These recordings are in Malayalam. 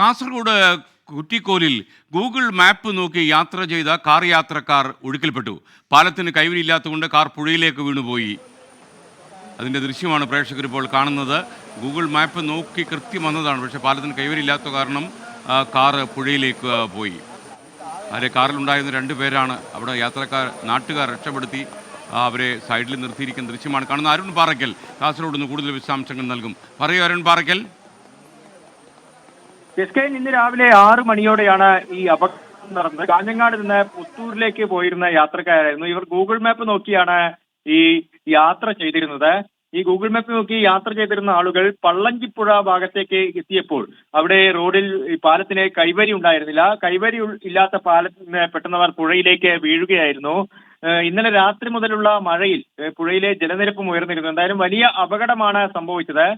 കാസർഗോഡ് കുറ്റിക്കോലിൽ ഗൂഗിൾ മാപ്പ് നോക്കി യാത്ര ചെയ്ത കാർ യാത്രക്കാർ ഒഴുക്കിൽപ്പെട്ടു. പാലത്തിന് കൈവരിയില്ലാത്തതുകൊണ്ട് കാർ പുഴയിലേക്ക് വീണുപോയി. അതിൻ്റെ ദൃശ്യമാണ് പ്രേക്ഷകർ ഇപ്പോൾ കാണുന്നത്. ഗൂഗിൾ മാപ്പ് നോക്കി കൃത്യം വന്നതാണ്, പക്ഷേ പാലത്തിന് കൈവരിയില്ലാത്ത കാരണം കാറ് പുഴയിലേക്ക് പോയി. അതിലെ കാറിലുണ്ടായിരുന്ന 2 പേരാണ് അവിടെ നാട്ടുകാർ രക്ഷപ്പെടുത്തി അവരെ സൈഡിൽ നിർത്തിയിരിക്കുന്ന ദൃശ്യമാണ് കാണുന്നത്. അരുൺ പാറയ്ക്കൽ കാസർഗോഡ് നിന്ന് കൂടുതൽ വിശദാംശങ്ങൾ നൽകും. പറയൂ അരുൺ പാറയ്ക്കൽ. ഇന്ന് രാവിലെ 6 മണിയോടെയാണ് ഈ അപകടം നടന്നത്. കാഞ്ഞങ്ങാട് നിന്ന് പുത്തൂരിലേക്ക് പോയിരുന്ന യാത്രക്കാരായിരുന്നു ഇവർ. ഗൂഗിൾ മാപ്പ് നോക്കിയാണ് ഈ യാത്ര ചെയ്തിരുന്നത്. ഈ ഗൂഗിൾ മാപ്പ് നോക്കി യാത്ര ചെയ്തിരുന്ന ആളുകൾ പള്ളഞ്ചിപ്പുഴ ഭാഗത്തേക്ക് എത്തിയപ്പോൾ അവിടെ റോഡിൽ ഈ പാലത്തിന് കൈവരി ഉണ്ടായിരുന്നില്ല. കൈവരി ഇല്ലാത്ത പാലത്തിന് പെട്ടെന്നവർ പുഴയിലേക്ക് വീഴുകയായിരുന്നു. ഇന്നലെ രാത്രി മുതലുള്ള മഴയിൽ പുഴയിലെ ജലനിരപ്പും ഉയർന്നിരുന്നു. എന്തായാലും വലിയ അപകടമാണ് സംഭവിച്ചത്.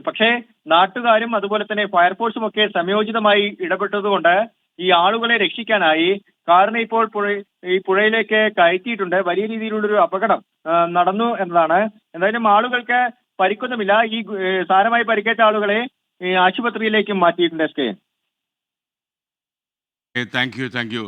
പക്ഷേ നാട്ടുകാരും അതുപോലെ തന്നെ ഫയർഫോഴ്സും ഒക്കെ സംയോജിതമായി ഇടപെട്ടതുകൊണ്ട് ഈ ആളുകളെ രക്ഷിക്കാനായി കാറിനെ ഇപ്പോൾ ഈ പുഴയിലേക്ക് കയറ്റിയിട്ടുണ്ട്. വലിയ രീതിയിലുള്ളൊരു അപകടം നടന്നു എന്നതാണ്. എന്തായാലും ആളുകൾക്ക് പരിക്കൊന്നുമില്ല. ഈ സാരമായി പരിക്കേറ്റ ആളുകളെ ആശുപത്രിയിലേക്കും മാറ്റിയിട്ടുണ്ട്. Thank you.